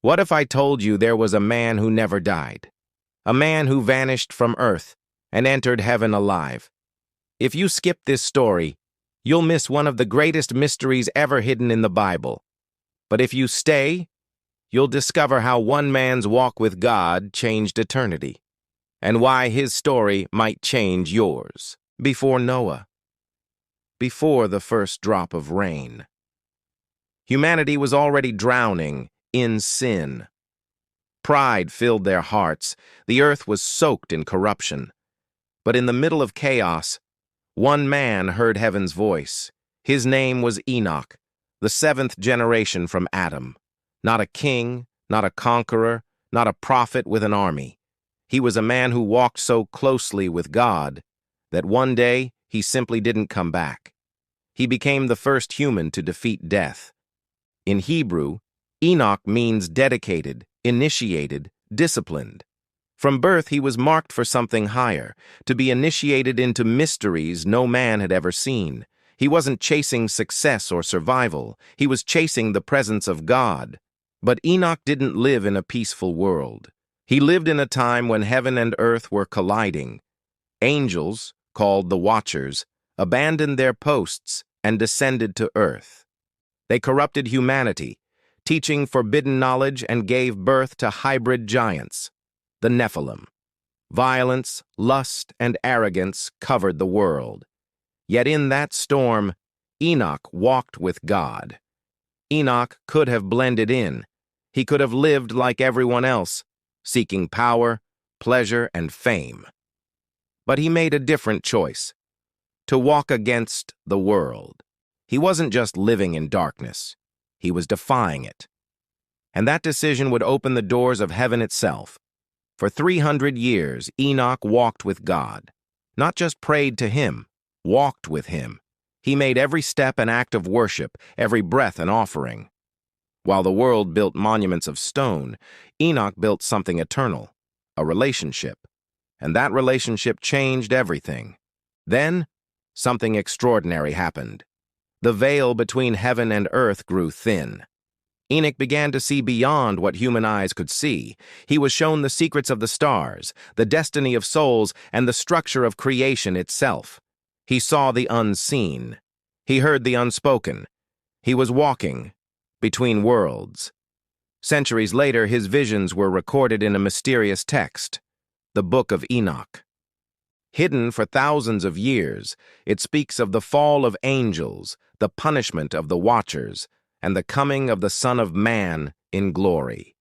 What if I told you there was a man who never died? A man who vanished from earth and entered heaven alive. If you skip this story, you'll miss one of the greatest mysteries ever hidden in the Bible. But if you stay, you'll discover how one man's walk with God changed eternity, and why his story might change yours. Before Noah, before the first drop of rain, humanity was already drowning in sin. Pride filled their hearts. The earth was soaked in corruption. But in the middle of chaos, one man heard heaven's voice. His name was Enoch, the seventh generation from Adam. Not a king, not a conqueror, not a prophet with an army. He was a man who walked so closely with God that one day he simply didn't come back. He became the first human to defeat death. In Hebrew, Enoch means dedicated, initiated, disciplined. From birth, he was marked for something higher, to be initiated into mysteries no man had ever seen. He wasn't chasing success or survival. He was chasing the presence of God. But Enoch didn't live in a peaceful world. He lived in a time when heaven and earth were colliding. Angels, called the Watchers, abandoned their posts and descended to earth. They corrupted humanity, teaching forbidden knowledge, and gave birth to hybrid giants, the Nephilim. Violence, lust, and arrogance covered the world. Yet in that storm, Enoch walked with God. Enoch could have blended in. He could have lived like everyone else, seeking power, pleasure, and fame. But he made a different choice: to walk against the world. He wasn't just living in darkness. He was defying it. And that decision would open the doors of heaven itself. For 300 years, Enoch walked with God. Not just prayed to him, walked with him. He made every step an act of worship, every breath an offering. While the world built monuments of stone, Enoch built something eternal, a relationship. And that relationship changed everything. Then, something extraordinary happened. The veil between heaven and earth grew thin. Enoch began to see beyond what human eyes could see. He was shown the secrets of the stars, the destiny of souls, and the structure of creation itself. He saw the unseen. He heard the unspoken. He was walking between worlds. Centuries later, his visions were recorded in a mysterious text, the Book of Enoch. Hidden for thousands of years, it speaks of the fall of angels, the punishment of the Watchers, and the coming of the Son of Man in glory.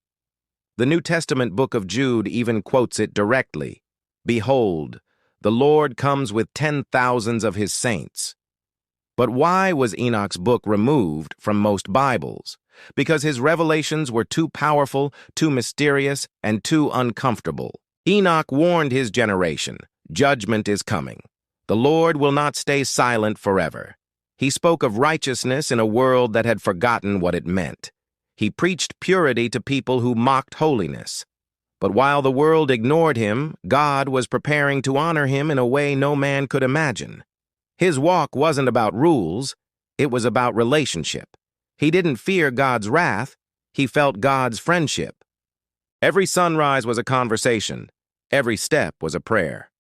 The New Testament book of Jude even quotes it directly. "Behold, the Lord comes with 10,000s of his saints." But why was Enoch's book removed from most Bibles? Because his revelations were too powerful, too mysterious, and too uncomfortable. Enoch warned his generation, judgment is coming. The Lord will not stay silent forever. He spoke of righteousness in a world that had forgotten what it meant. He preached purity to people who mocked holiness. But while the world ignored him, God was preparing to honor him in a way no man could imagine. His walk wasn't about rules, it was about relationship. He didn't fear God's wrath, he felt God's friendship. Every sunrise was a conversation, every step was a prayer.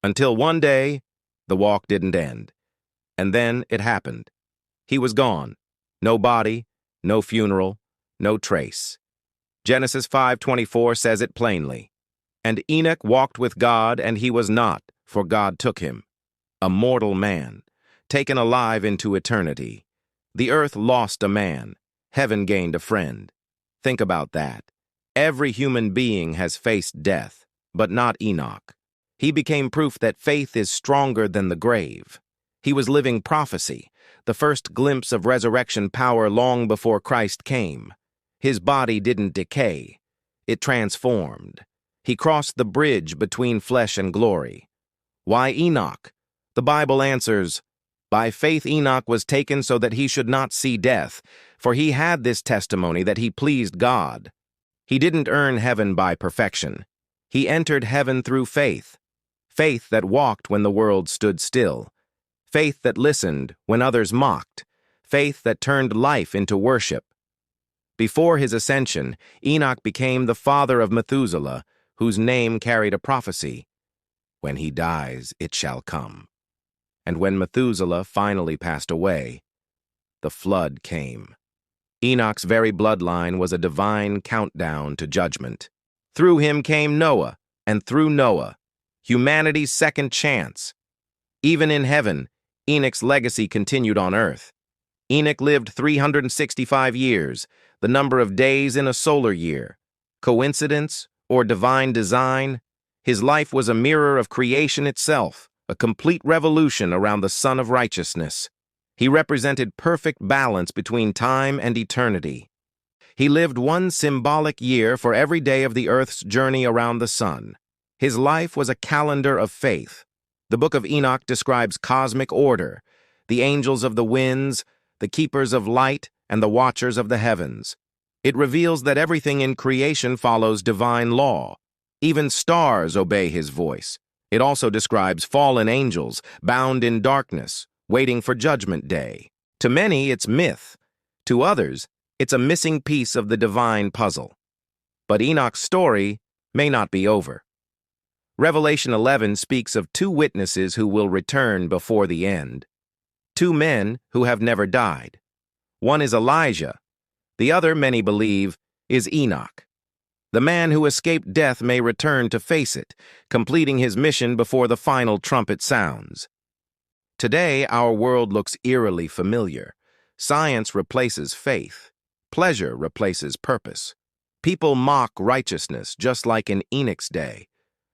Until one day, the walk didn't end. And then it happened. He was gone. No body, no funeral, no trace. Genesis 5:24 says it plainly. And Enoch walked with God, and he was not, for God took him. A mortal man, taken alive into eternity. The earth lost a man. Heaven gained a friend. Think about that. Every human being has faced death, but not Enoch. He became proof that faith is stronger than the grave. He was living prophecy, the first glimpse of resurrection power long before Christ came. His body didn't decay. It transformed. He crossed the bridge between flesh and glory. Why Enoch? The Bible answers, "By faith Enoch was taken so that he should not see death, for he had this testimony that he pleased God." He didn't earn heaven by perfection. He entered heaven through faith. Faith that walked when the world stood still. Faith that listened when others mocked. Faith that turned life into worship. Before his ascension, Enoch became the father of Methuselah, whose name carried a prophecy. When he dies, it shall come. And when Methuselah finally passed away, the flood came. Enoch's very bloodline was a divine countdown to judgment. Through him came Noah, and through Noah, humanity's second chance. Even in heaven, Enoch's legacy continued on earth. Enoch lived 365 years, the number of days in a solar year. Coincidence or divine design? His life was a mirror of creation itself, a complete revolution around the Sun of Righteousness. He represented perfect balance between time and eternity. He lived one symbolic year for every day of the earth's journey around the sun. His life was a calendar of faith. The Book of Enoch describes cosmic order, the angels of the winds, the keepers of light, and the watchers of the heavens. It reveals that everything in creation follows divine law. Even stars obey his voice. It also describes fallen angels, bound in darkness, waiting for Judgment Day. To many, it's myth. To others, it's a missing piece of the divine puzzle. But Enoch's story may not be over. Revelation 11 speaks of two witnesses who will return before the end. Two men who have never died. One is Elijah. The other, many believe, is Enoch. The man who escaped death may return to face it, completing his mission before the final trumpet sounds. Today, our world looks eerily familiar. Science replaces faith. Pleasure replaces purpose. People mock righteousness, just like in Enoch's day.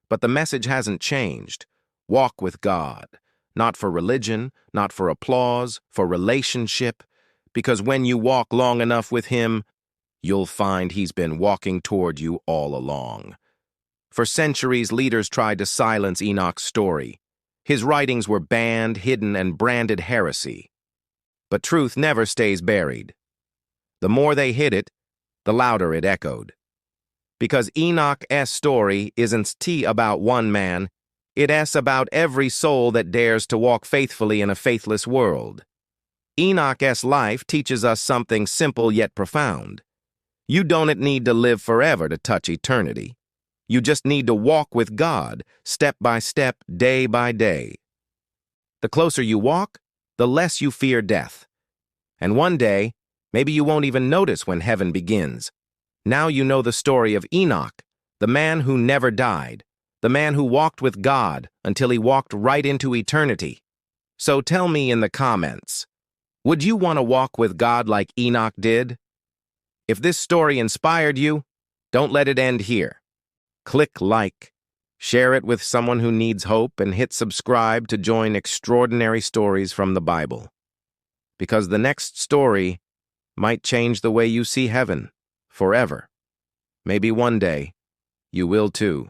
But the message hasn't changed. Walk with God. Not for religion, not for applause, for relationship. Because when you walk long enough with him, you'll find he's been walking toward you all along. For centuries, leaders tried to silence Enoch's story. His writings were banned, hidden, and branded heresy. But truth never stays buried. The more they hid it, the louder it echoed. Because Enoch's story isn't about one man, it's about every soul that dares to walk faithfully in a faithless world. Enoch's life teaches us something simple yet profound. You don't need to live forever to touch eternity. You just need to walk with God, step by step, day by day. The closer you walk, the less you fear death. And one day, maybe you won't even notice when heaven begins. Now you know the story of Enoch, the man who never died, the man who walked with God until he walked right into eternity. So tell me in the comments, would you want to walk with God like Enoch did? If this story inspired you, don't let it end here. Click like, share it with someone who needs hope, and hit subscribe to join extraordinary stories from the Bible. Because the next story might change the way you see heaven forever. Maybe one day you will too.